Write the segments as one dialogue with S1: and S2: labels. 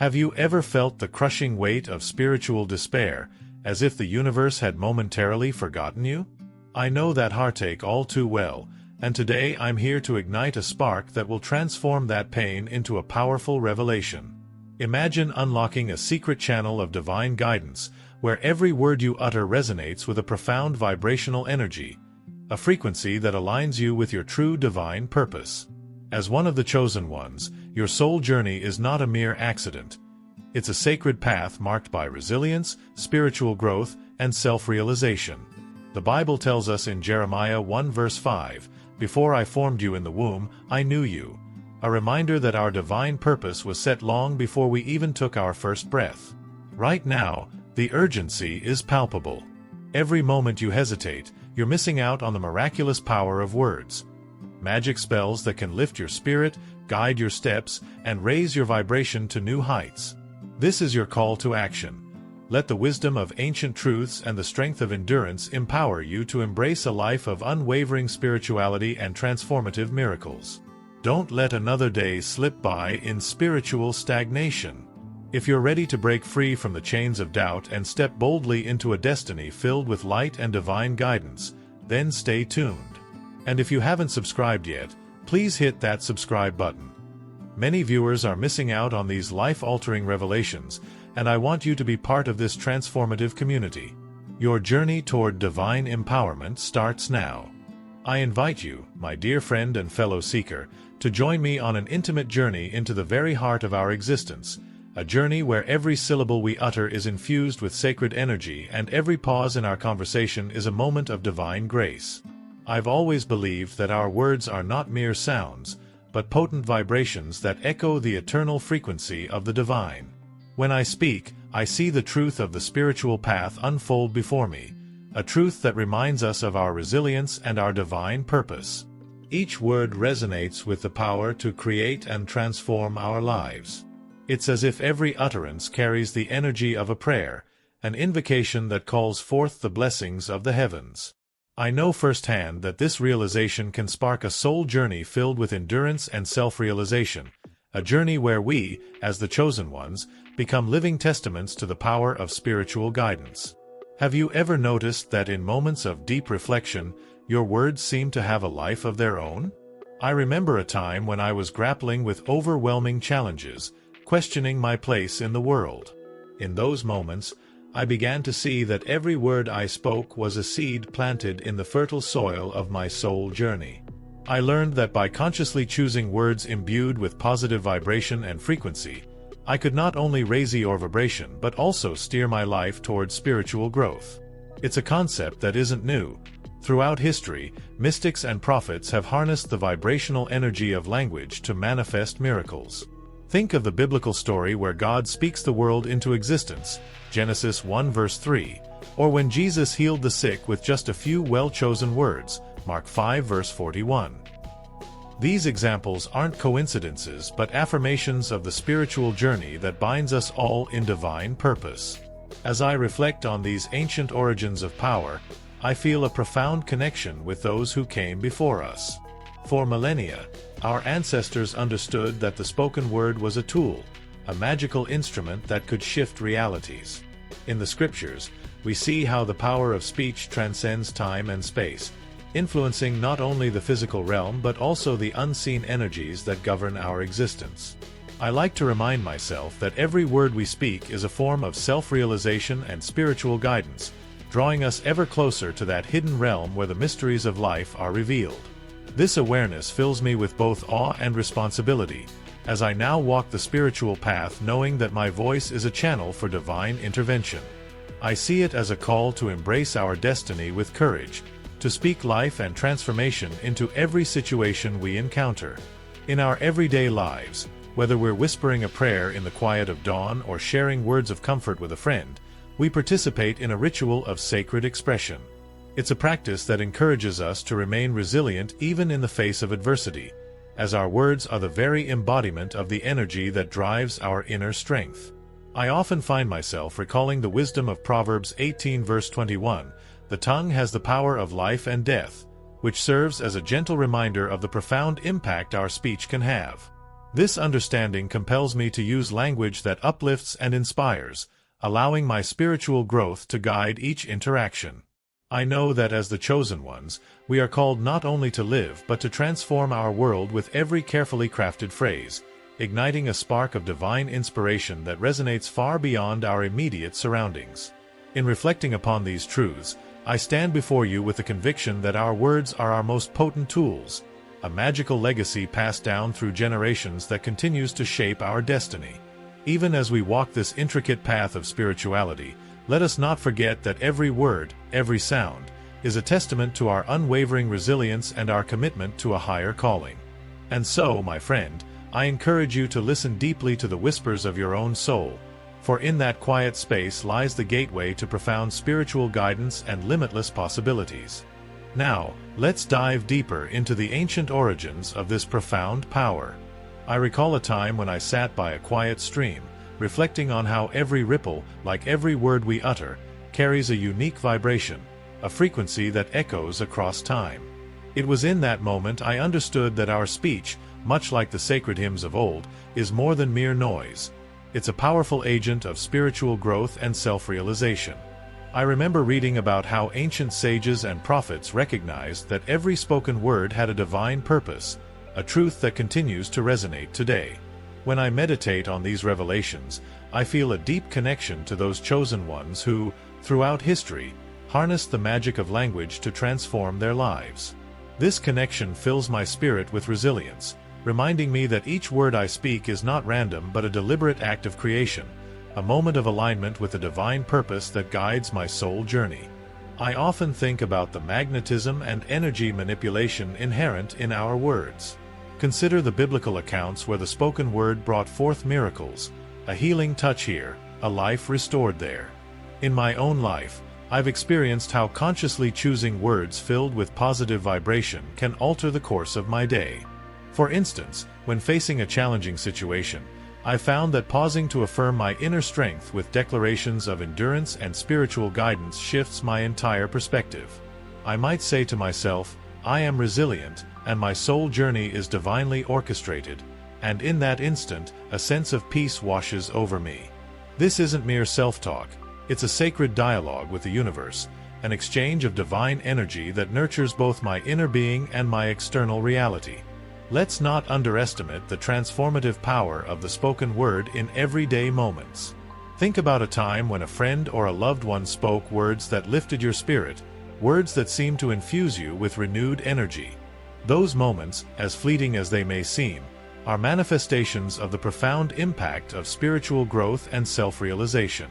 S1: Have you ever felt the crushing weight of spiritual despair, as if the universe had momentarily forgotten you? I know that heartache all too well, and today I'm here to ignite a spark that will transform that pain into a powerful revelation. Imagine unlocking a secret channel of divine guidance, where every word you utter resonates with a profound vibrational energy, a frequency that aligns you with your true divine purpose. As one of the chosen ones, your soul journey is not a mere accident. It's a sacred path marked by resilience, spiritual growth, and self-realization. The Bible tells us in Jeremiah 1 verse 5, "Before I formed you in the womb, I knew you," a reminder that our divine purpose was set long before we even took our first breath. Right now, the urgency is palpable. Every moment you hesitate, you're missing out on the miraculous power of words. Magic spells that can lift your spirit, guide your steps, and raise your vibration to new heights. This is your call to action. Let the wisdom of ancient truths and the strength of endurance empower you to embrace a life of unwavering spirituality and transformative miracles. Don't let another day slip by in spiritual stagnation. If you're ready to break free from the chains of doubt and step boldly into a destiny filled with light and divine guidance, then stay tuned. And if you haven't subscribed yet, please hit that subscribe button. Many viewers are missing out on these life-altering revelations, and I want you to be part of this transformative community. Your journey toward divine empowerment starts now. I invite you, my dear friend and fellow seeker, to join me on an intimate journey into the very heart of our existence, a journey where every syllable we utter is infused with sacred energy and every pause in our conversation is a moment of divine grace. I've always believed that our words are not mere sounds, but potent vibrations that echo the eternal frequency of the divine. When I speak, I see the truth of the spiritual path unfold before me, a truth that reminds us of our resilience and our divine purpose. Each word resonates with the power to create and transform our lives. It's as if every utterance carries the energy of a prayer, an invocation that calls forth the blessings of the heavens. I know firsthand that this realization can spark a soul journey filled with endurance and self-realization, a journey where we, as the chosen ones, become living testaments to the power of spiritual guidance. Have you ever noticed that in moments of deep reflection, your words seem to have a life of their own? I remember a time when I was grappling with overwhelming challenges, questioning my place in the world. In those moments, I began to see that every word I spoke was a seed planted in the fertile soil of my soul journey. I learned that by consciously choosing words imbued with positive vibration and frequency, I could not only raise your vibration but also steer my life toward spiritual growth. It's a concept that isn't new. Throughout history, mystics and prophets have harnessed the vibrational energy of language to manifest miracles. Think of the biblical story where God speaks the world into existence, Genesis 1 verse 3, or when Jesus healed the sick with just a few well-chosen words, Mark 5 verse 41. These examples aren't coincidences but affirmations of the spiritual journey that binds us all in divine purpose. As I reflect on these ancient origins of power, I feel a profound connection with those who came before us. For millennia, our ancestors understood that the spoken word was a tool, a magical instrument that could shift realities. In the scriptures, we see how the power of speech transcends time and space, influencing not only the physical realm but also the unseen energies that govern our existence. I like to remind myself that every word we speak is a form of self-realization and spiritual guidance, drawing us ever closer to that hidden realm where the mysteries of life are revealed. This awareness fills me with both awe and responsibility, as I now walk the spiritual path knowing that my voice is a channel for divine intervention. I see it as a call to embrace our destiny with courage, to speak life and transformation into every situation we encounter. In our everyday lives, whether we're whispering a prayer in the quiet of dawn or sharing words of comfort with a friend, we participate in a ritual of sacred expression. It's a practice that encourages us to remain resilient even in the face of adversity, as our words are the very embodiment of the energy that drives our inner strength. I often find myself recalling the wisdom of Proverbs 18 verse 21, "The tongue has the power of life and death," which serves as a gentle reminder of the profound impact our speech can have. This understanding compels me to use language that uplifts and inspires, allowing my spiritual growth to guide each interaction. I know that as the chosen ones, we are called not only to live but to transform our world with every carefully crafted phrase, igniting a spark of divine inspiration that resonates far beyond our immediate surroundings. In reflecting upon these truths, I stand before you with the conviction that our words are our most potent tools, a magical legacy passed down through generations that continues to shape our destiny. Even as we walk this intricate path of spirituality, let us not forget that every word, every sound, is a testament to our unwavering resilience and our commitment to a higher calling. And so, my friend, I encourage you to listen deeply to the whispers of your own soul, for in that quiet space lies the gateway to profound spiritual guidance and limitless possibilities. Now, let's dive deeper into the ancient origins of this profound power. I recall a time when I sat by a quiet stream, reflecting on how every ripple, like every word we utter, carries a unique vibration, a frequency that echoes across time. It was in that moment I understood that our speech, much like the sacred hymns of old, is more than mere noise. It's a powerful agent of spiritual growth and self-realization. I remember reading about how ancient sages and prophets recognized that every spoken word had a divine purpose, a truth that continues to resonate today. When I meditate on these revelations, I feel a deep connection to those chosen ones who, throughout history, harnessed the magic of language to transform their lives. This connection fills my spirit with resilience, reminding me that each word I speak is not random but a deliberate act of creation, a moment of alignment with the divine purpose that guides my soul journey. I often think about the magnetism and energy manipulation inherent in our words. Consider the biblical accounts where the spoken word brought forth miracles, a healing touch here, a life restored there. In my own life, I've experienced how consciously choosing words filled with positive vibration can alter the course of my day. For instance, when facing a challenging situation, I found that pausing to affirm my inner strength with declarations of endurance and spiritual guidance shifts my entire perspective. I might say to myself, I am resilient, and my soul journey is divinely orchestrated, and in that instant, a sense of peace washes over me. This isn't mere self-talk, it's a sacred dialogue with the universe, an exchange of divine energy that nurtures both my inner being and my external reality. Let's not underestimate the transformative power of the spoken word in everyday moments. Think about a time when a friend or a loved one spoke words that lifted your spirit, words that seemed to infuse you with renewed energy. Those moments, as fleeting as they may seem, are manifestations of the profound impact of spiritual growth and self-realization.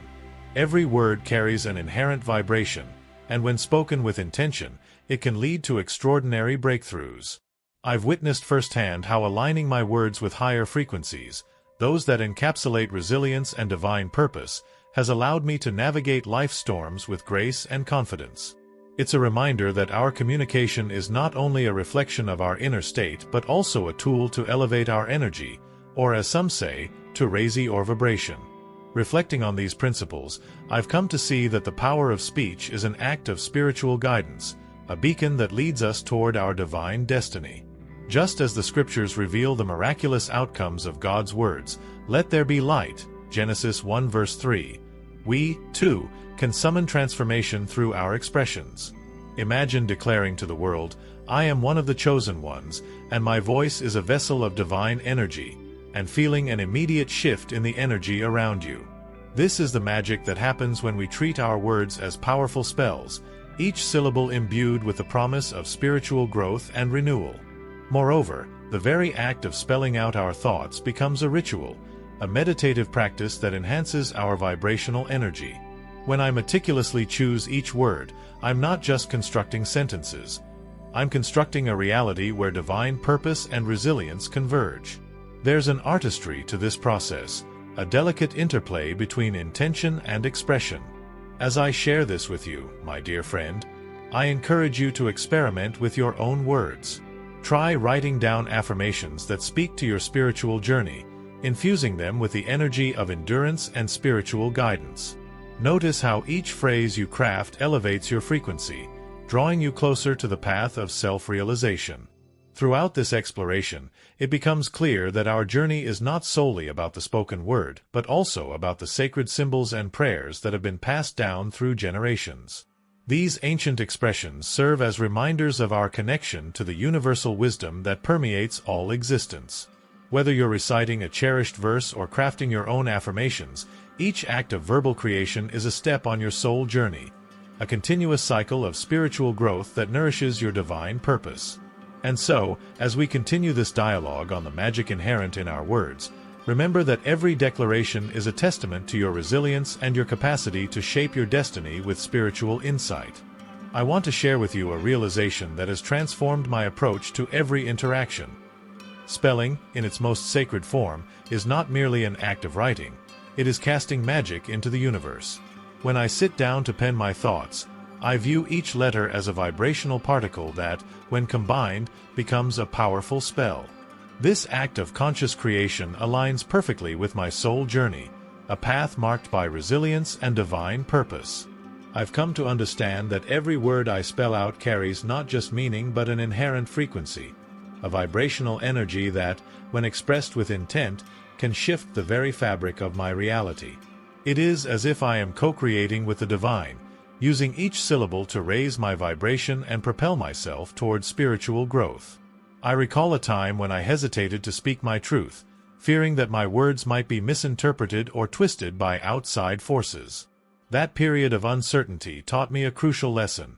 S1: Every word carries an inherent vibration, and when spoken with intention, it can lead to extraordinary breakthroughs. I've witnessed firsthand how aligning my words with higher frequencies, those that encapsulate resilience and divine purpose, has allowed me to navigate life's storms with grace and confidence. It's a reminder that our communication is not only a reflection of our inner state but also a tool to elevate our energy, or as some say, to raise our vibration. Reflecting on these principles, I've come to see that the power of speech is an act of spiritual guidance, a beacon that leads us toward our divine destiny. Just as the scriptures reveal the miraculous outcomes of God's words, "Let there be light," Genesis 1 verse 3, we, too, can summon transformation through our expressions. Imagine declaring to the world, "I am one of the chosen ones, and my voice is a vessel of divine energy," and feeling an immediate shift in the energy around you. This is the magic that happens when we treat our words as powerful spells, each syllable imbued with the promise of spiritual growth and renewal. Moreover, the very act of spelling out our thoughts becomes a ritual, a meditative practice that enhances our vibrational energy. When I meticulously choose each word, I'm not just constructing sentences. I'm constructing a reality where divine purpose and resilience converge. There's an artistry to this process, a delicate interplay between intention and expression. As I share this with you, my dear friend, I encourage you to experiment with your own words. Try writing down affirmations that speak to your spiritual journey, infusing them with the energy of endurance and spiritual guidance. Notice how each phrase you craft elevates your frequency, drawing you closer to the path of self-realization. Throughout this exploration, it becomes clear that our journey is not solely about the spoken word, but also about the sacred symbols and prayers that have been passed down through generations. These ancient expressions serve as reminders of our connection to the universal wisdom that permeates all existence. Whether you're reciting a cherished verse or crafting your own affirmations, each act of verbal creation is a step on your soul journey, a continuous cycle of spiritual growth that nourishes your divine purpose. And so, as we continue this dialogue on the magic inherent in our words, remember that every declaration is a testament to your resilience and your capacity to shape your destiny with spiritual insight. I want to share with you a realization that has transformed my approach to every interaction. Spelling, in its most sacred form, is not merely an act of writing, it is casting magic into the universe. When I sit down to pen my thoughts, I view each letter as a vibrational particle that, when combined, becomes a powerful spell. This act of conscious creation aligns perfectly with my soul journey, a path marked by resilience and divine purpose. I've come to understand that every word I spell out carries not just meaning but an inherent frequency, a vibrational energy that, when expressed with intent, can shift the very fabric of my reality. It is as if I am co-creating with the divine, using each syllable to raise my vibration and propel myself toward spiritual growth. I recall a time when I hesitated to speak my truth, fearing that my words might be misinterpreted or twisted by outside forces. That period of uncertainty taught me a crucial lesson.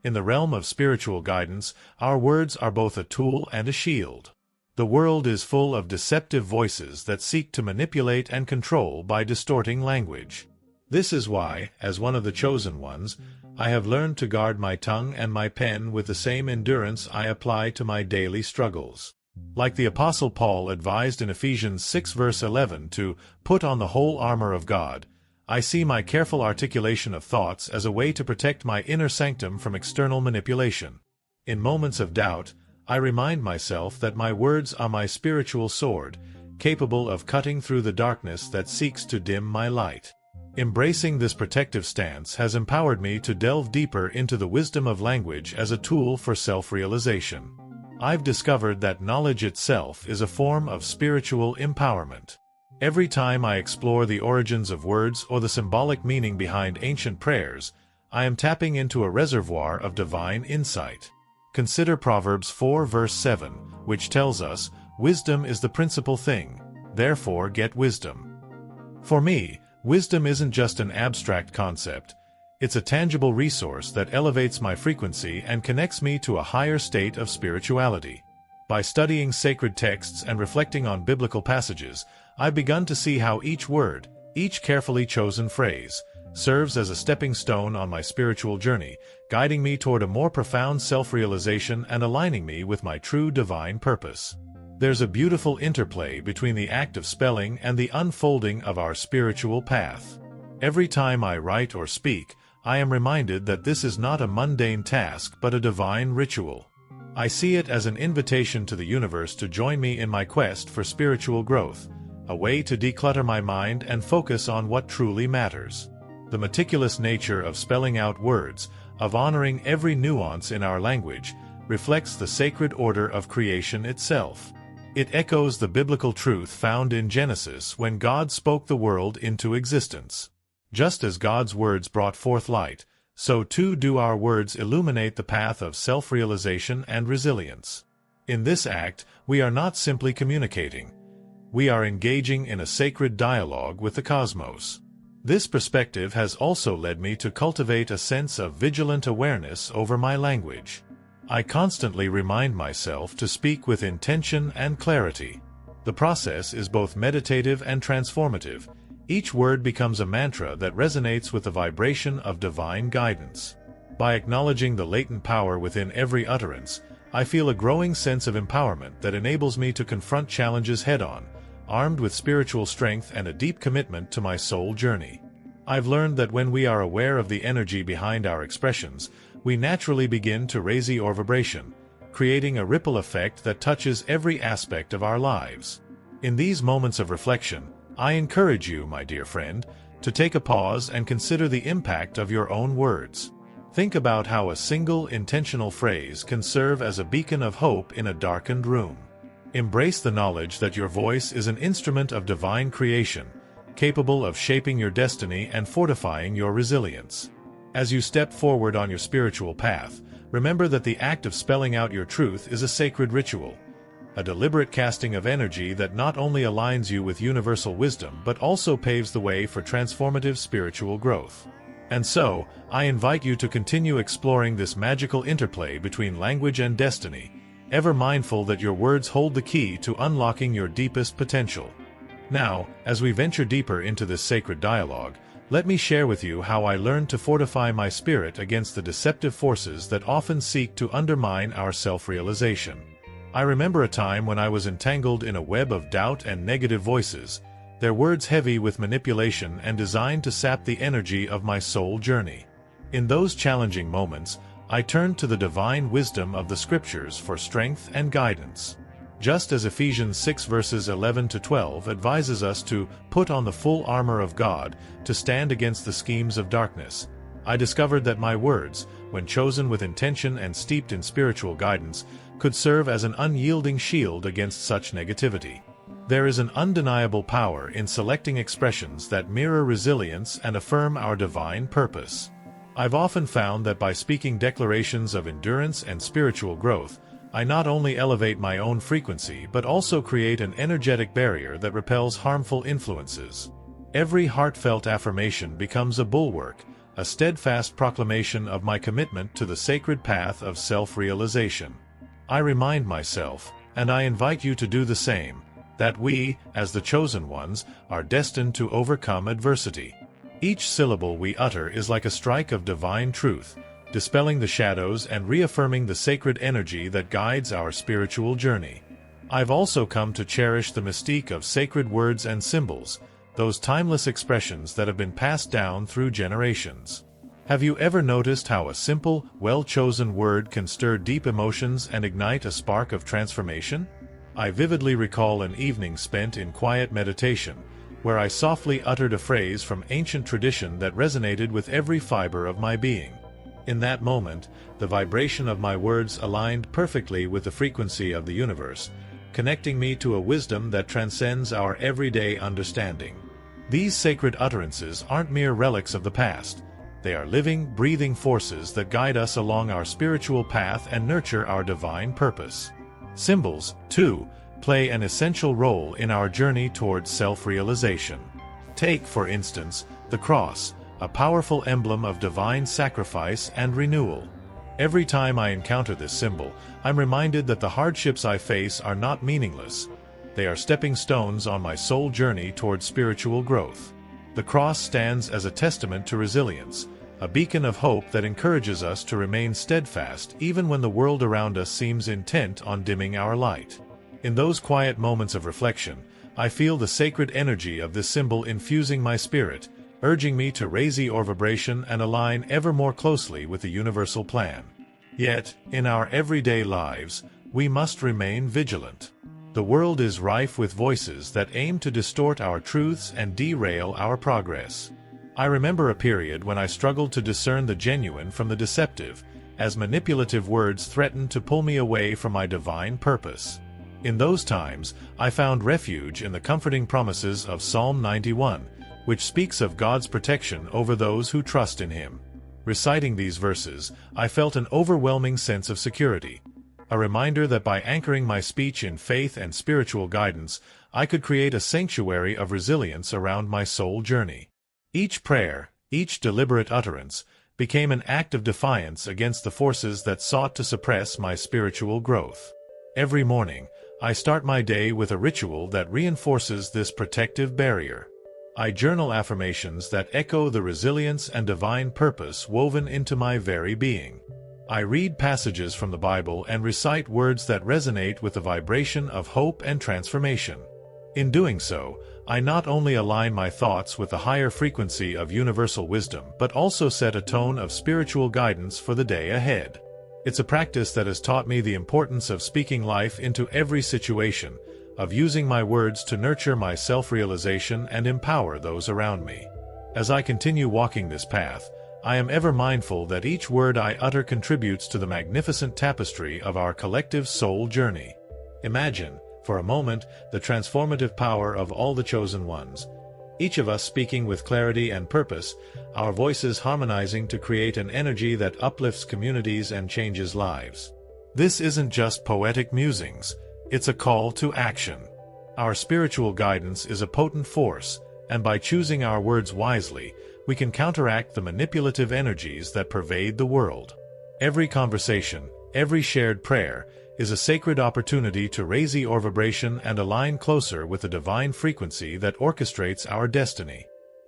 S1: In the realm of spiritual guidance, our words are both a tool and a shield. The world is full of deceptive voices that seek to manipulate and control by distorting language. This is why, as one of the chosen ones, I have learned to guard my tongue and my pen with the same endurance I apply to my daily struggles. Like the Apostle Paul advised in Ephesians 6 verse 11 to put on the whole armor of God, I see my careful articulation of thoughts as a way to protect my inner sanctum from external manipulation. In moments of doubt, I remind myself that my words are my spiritual sword, capable of cutting through the darkness that seeks to dim my light. Embracing this protective stance has empowered me to delve deeper into the wisdom of language as a tool for self-realization. I've discovered that knowledge itself is a form of spiritual empowerment. Every time I explore the origins of words or the symbolic meaning behind ancient prayers, I am tapping into a reservoir of divine insight. Consider Proverbs 4 verse 7, which tells us, "Wisdom is the principal thing, therefore get wisdom." For me, wisdom isn't just an abstract concept, it's a tangible resource that elevates my frequency and connects me to a higher state of spirituality. By studying sacred texts and reflecting on biblical passages, I've begun to see how each word, each carefully chosen phrase, serves as a stepping stone on my spiritual journey, guiding me toward a more profound self-realization and aligning me with my true divine purpose. There's a beautiful interplay between the act of spelling and the unfolding of our spiritual path. Every time I write or speak, I am reminded that this is not a mundane task but a divine ritual. I see it as an invitation to the universe to join me in my quest for spiritual growth, a way to declutter my mind and focus on what truly matters. The meticulous nature of spelling out words, of honoring every nuance in our language, reflects the sacred order of creation itself. It echoes the biblical truth found in Genesis when God spoke the world into existence. Just as God's words brought forth light, so too do our words illuminate the path of self-realization and resilience. In this act, we are not simply communicating. We are engaging in a sacred dialogue with the cosmos. This perspective has also led me to cultivate a sense of vigilant awareness over my language. I constantly remind myself to speak with intention and clarity. The process is both meditative and transformative. Each word becomes a mantra that resonates with the vibration of divine guidance. By acknowledging the latent power within every utterance, I feel a growing sense of empowerment that enables me to confront challenges head-on, armed with spiritual strength and a deep commitment to my soul journey. I've learned that when we are aware of the energy behind our expressions, we naturally begin to raise our vibration, creating a ripple effect that touches every aspect of our lives. In these moments of reflection, I encourage you, my dear friend, to take a pause and consider the impact of your own words. Think about how a single intentional phrase can serve as a beacon of hope in a darkened room. Embrace the knowledge that your voice is an instrument of divine creation, capable of shaping your destiny and fortifying your resilience. As you step forward on your spiritual path, remember that the act of spelling out your truth is a sacred ritual, a deliberate casting of energy that not only aligns you with universal wisdom but also paves the way for transformative spiritual growth. And so, I invite you to continue exploring this magical interplay between language and destiny, ever mindful that your words hold the key to unlocking your deepest potential. Now, as we venture deeper into this sacred dialogue, let me share with you how I learned to fortify my spirit against the deceptive forces that often seek to undermine our self-realization. I remember a time when I was entangled in a web of doubt and negative voices, their words heavy with manipulation and designed to sap the energy of my soul journey. In those challenging moments, I turned to the divine wisdom of the Scriptures for strength and guidance. Just as Ephesians 6 verses 11 to 12 advises us to put on the full armor of God to stand against the schemes of darkness, I discovered that my words, when chosen with intention and steeped in spiritual guidance, could serve as an unyielding shield against such negativity. There is an undeniable power in selecting expressions that mirror resilience and affirm our divine purpose. I've often found that by speaking declarations of endurance and spiritual growth, I not only elevate my own frequency but also create an energetic barrier that repels harmful influences. Every heartfelt affirmation becomes a bulwark, a steadfast proclamation of my commitment to the sacred path of self-realization. I remind myself, and I invite you to do the same, that we, as the chosen ones, are destined to overcome adversity. Each syllable we utter is like a strike of divine truth, dispelling the shadows and reaffirming the sacred energy that guides our spiritual journey. I've also come to cherish the mystique of sacred words and symbols, those timeless expressions that have been passed down through generations. Have you ever noticed how a simple, well-chosen word can stir deep emotions and ignite a spark of transformation? I vividly recall an evening spent in quiet meditation, where I softly uttered a phrase from ancient tradition that resonated with every fiber of my being. In that moment, the vibration of my words aligned perfectly with the frequency of the universe, connecting me to a wisdom that transcends our everyday understanding. These sacred utterances aren't mere relics of the past. They are living, breathing forces that guide us along our spiritual path and nurture our divine purpose. Symbols, too, play an essential role in our journey towards self-realization. Take, for instance, the cross, a powerful emblem of divine sacrifice and renewal. Every time I encounter this symbol, I'm reminded that the hardships I face are not meaningless. They are stepping stones on my soul journey towards spiritual growth. The cross stands as a testament to resilience, a beacon of hope that encourages us to remain steadfast even when the world around us seems intent on dimming our light. In those quiet moments of reflection, I feel the sacred energy of this symbol infusing my spirit, urging me to raise your vibration and align ever more closely with the universal plan. Yet, in our everyday lives, we must remain vigilant. The world is rife with voices that aim to distort our truths and derail our progress. I remember a period when I struggled to discern the genuine from the deceptive, as manipulative words threatened to pull me away from my divine purpose. In those times, I found refuge in the comforting promises of Psalm 91, which speaks of God's protection over those who trust in Him. Reciting these verses, I felt an overwhelming sense of security, a reminder that by anchoring my speech in faith and spiritual guidance, I could create a sanctuary of resilience around my soul journey. Each prayer, each deliberate utterance, became an act of defiance against the forces that sought to suppress my spiritual growth. Every morning, I start my day with a ritual that reinforces this protective barrier. I journal affirmations that echo the resilience and divine purpose woven into my very being. I read passages from the Bible and recite words that resonate with the vibration of hope and transformation. In doing so, I not only align my thoughts with the higher frequency of universal wisdom but also set a tone of spiritual guidance for the day ahead. It's a practice that has taught me the importance of speaking life into every situation, of using my words to nurture my self-realization and empower those around me. As I continue walking this path, I am ever mindful that each word I utter contributes to the magnificent tapestry of our collective soul journey. Imagine, for a moment, the transformative power of all the chosen ones. Each of us speaking with clarity and purpose, our voices harmonizing to create an energy that uplifts communities and changes lives. This isn't just poetic musings, it's a call to action. Our spiritual guidance is a potent force, and by choosing our words wisely, we can counteract the manipulative energies that pervade the world. Every conversation, every shared prayer, is a sacred opportunity to raise your vibration and align closer with the divine frequency that orchestrates our destiny.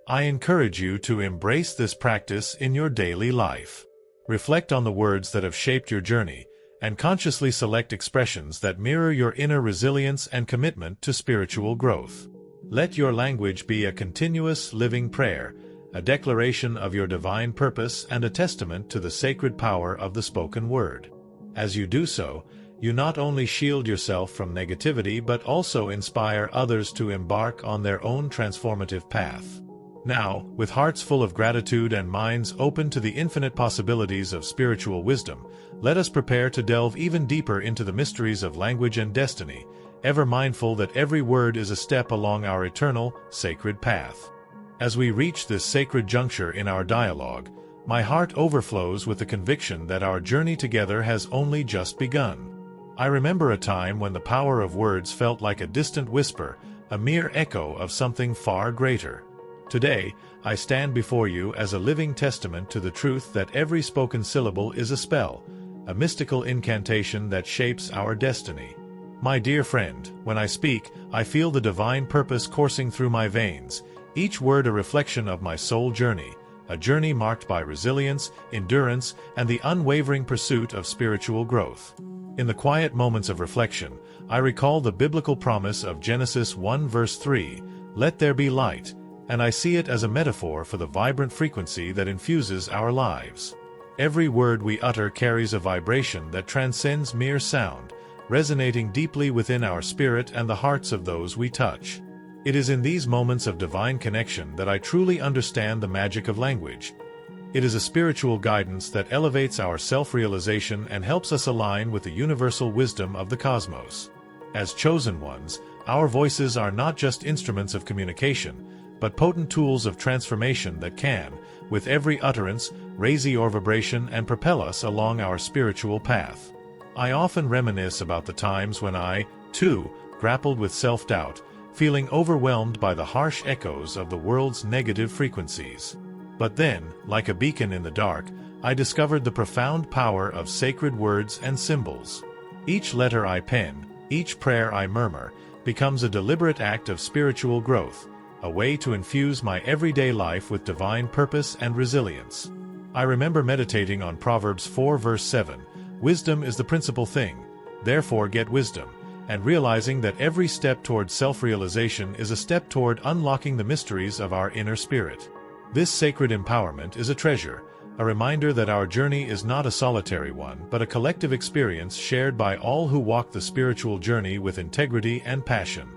S1: I encourage you to embrace this practice in your daily life. Reflect on the words that have shaped your journey, and consciously select expressions that mirror your inner resilience and commitment to spiritual growth. Let your language be a continuous living prayer, a declaration of your divine purpose and a testament to the sacred power of the spoken word. As you do so, you not only shield yourself from negativity but also inspire others to embark on their own transformative path. Now, with hearts full of gratitude and minds open to the infinite possibilities of spiritual wisdom, let us prepare to delve even deeper into the mysteries of language and destiny, ever mindful that every word is a step along our eternal, sacred path. As we reach this sacred juncture in our dialogue, my heart overflows with the conviction that our journey together has only just begun. I remember a time when the power of words felt like a distant whisper, a mere echo of something far greater. Today, I stand before you as a living testament to the truth that every spoken syllable is a spell, a mystical incantation that shapes our destiny. My dear friend, when I speak, I feel the divine purpose coursing through my veins, each word a reflection of my soul journey, a journey marked by resilience, endurance, and the unwavering pursuit of spiritual growth. In the quiet moments of reflection, I recall the biblical promise of Genesis 1 verse 3, "Let there be light," and I see it as a metaphor for the vibrant frequency that infuses our lives. Every word we utter carries a vibration that transcends mere sound, resonating deeply within our spirit and the hearts of those we touch. It is in these moments of divine connection that I truly understand the magic of language. It is a spiritual guidance that elevates our self-realization and helps us align with the universal wisdom of the cosmos. As chosen ones, our voices are not just instruments of communication, but potent tools of transformation that can, with every utterance, raise your vibration and propel us along our spiritual path. I often reminisce about the times when I, too, grappled with self-doubt, feeling overwhelmed by the harsh echoes of the world's negative frequencies. But then, like a beacon in the dark, I discovered the profound power of sacred words and symbols. Each letter I pen, each prayer I murmur, becomes a deliberate act of spiritual growth, a way to infuse my everyday life with divine purpose and resilience. I remember meditating on Proverbs 4 verse 7, "Wisdom is the principal thing, therefore get wisdom," and realizing that every step toward self-realization is a step toward unlocking the mysteries of our inner spirit. This sacred empowerment is a treasure, a reminder that our journey is not a solitary one but a collective experience shared by all who walk the spiritual journey with integrity and passion.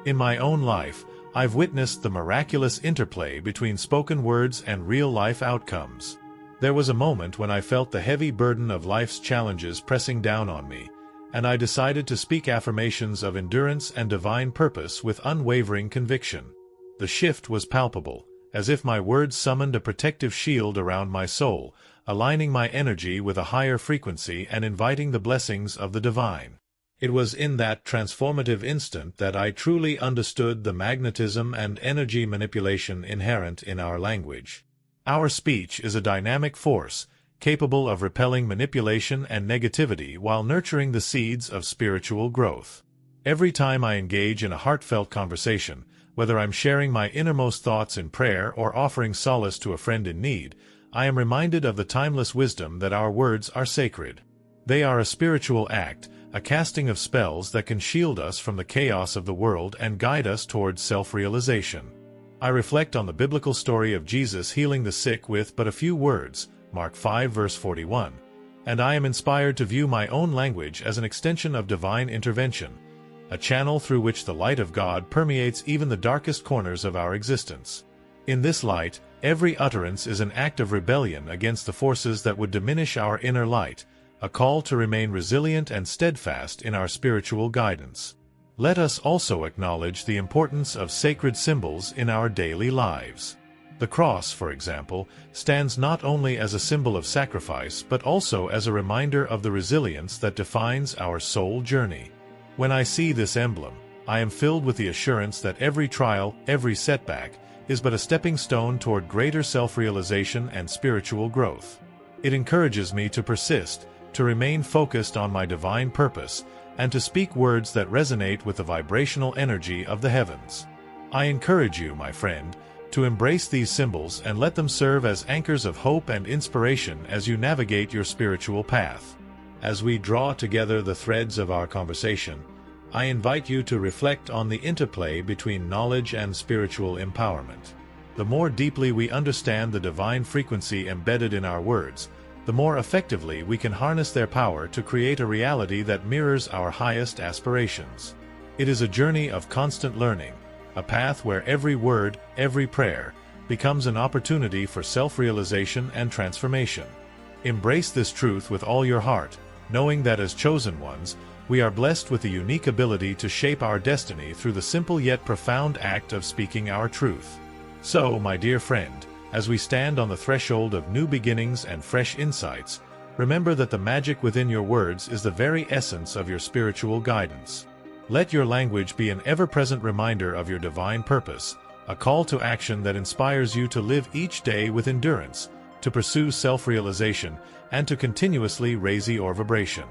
S1: In my own life, I've witnessed the miraculous interplay between spoken words and real-life outcomes. There was a moment when I felt the heavy burden of life's challenges pressing down on me, and I decided to speak affirmations of endurance and divine purpose with unwavering conviction. The shift was palpable, as if my words summoned a protective shield around my soul, aligning my energy with a higher frequency and inviting the blessings of the divine. It was in that transformative instant that I truly understood the magnetism and energy manipulation inherent in our language. Our speech is a dynamic force, capable of repelling manipulation and negativity while nurturing the seeds of spiritual growth. Every time I engage in a heartfelt conversation, whether I'm sharing my innermost thoughts in prayer or offering solace to a friend in need, I am reminded of the timeless wisdom that our words are sacred. They are a spiritual act, a casting of spells that can shield us from the chaos of the world and guide us towards self-realization. I reflect on the biblical story of Jesus healing the sick with but a few words, Mark 5 verse 41, and I am inspired to view my own language as an extension of divine intervention, a channel through which the light of God permeates even the darkest corners of our existence. In this light, Every utterance is an act of rebellion against the forces that would diminish our inner light, a call to remain resilient and steadfast in our spiritual guidance. Let us also acknowledge the importance of sacred symbols in our daily lives. The cross, for example, stands not only as a symbol of sacrifice but also as a reminder of the resilience that defines our soul journey. When I see this emblem, I am filled with the assurance that every trial, every setback, is but a stepping stone toward greater self-realization and spiritual growth. It encourages me to persist, to remain focused on my divine purpose, and to speak words that resonate with the vibrational energy of the heavens. I encourage you, my friend, to embrace these symbols and let them serve as anchors of hope and inspiration as you navigate your spiritual path. As we draw together the threads of our conversation, I invite you to reflect on the interplay between knowledge and spiritual empowerment. The more deeply we understand the divine frequency embedded in our words, the more effectively we can harness their power to create a reality that mirrors our highest aspirations. It is a journey of constant learning, a path where every word, every prayer, becomes an opportunity for self-realization and transformation. Embrace this truth with all your heart, knowing that as chosen ones, we are blessed with the unique ability to shape our destiny through the simple yet profound act of speaking our truth. So, my dear friend, as we stand on the threshold of new beginnings and fresh insights, remember that the magic within your words is the very essence of your spiritual guidance. Let your language be an ever-present reminder of your divine purpose, a call to action that inspires you to live each day with endurance, to pursue self-realization, and to continuously raise your vibration.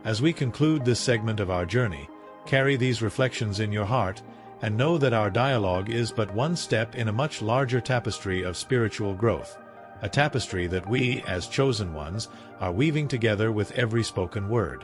S1: As we conclude this segment of our journey, carry these reflections in your heart, and know that our dialogue is but one step in a much larger tapestry of spiritual growth, a tapestry that we, as chosen ones, are weaving together with every spoken word.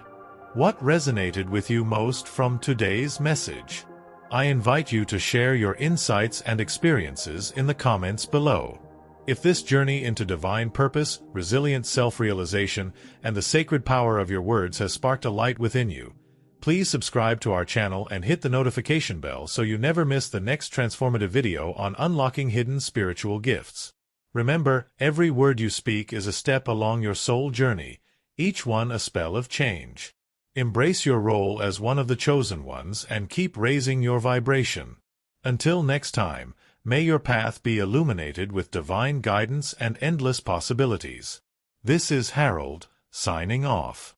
S1: What resonated with you most from today's message? I invite you to share your insights and experiences in the comments below. If this journey into divine purpose, resilient self-realization, and the sacred power of your words has sparked a light within you, please subscribe to our channel and hit the notification bell so you never miss the next transformative video on unlocking hidden spiritual gifts. Remember, every word you speak is a step along your soul journey, each one a spell of change. Embrace your role as one of the chosen ones and keep raising your vibration. Until next time, may your path be illuminated with divine guidance and endless possibilities. This is Harold, signing off.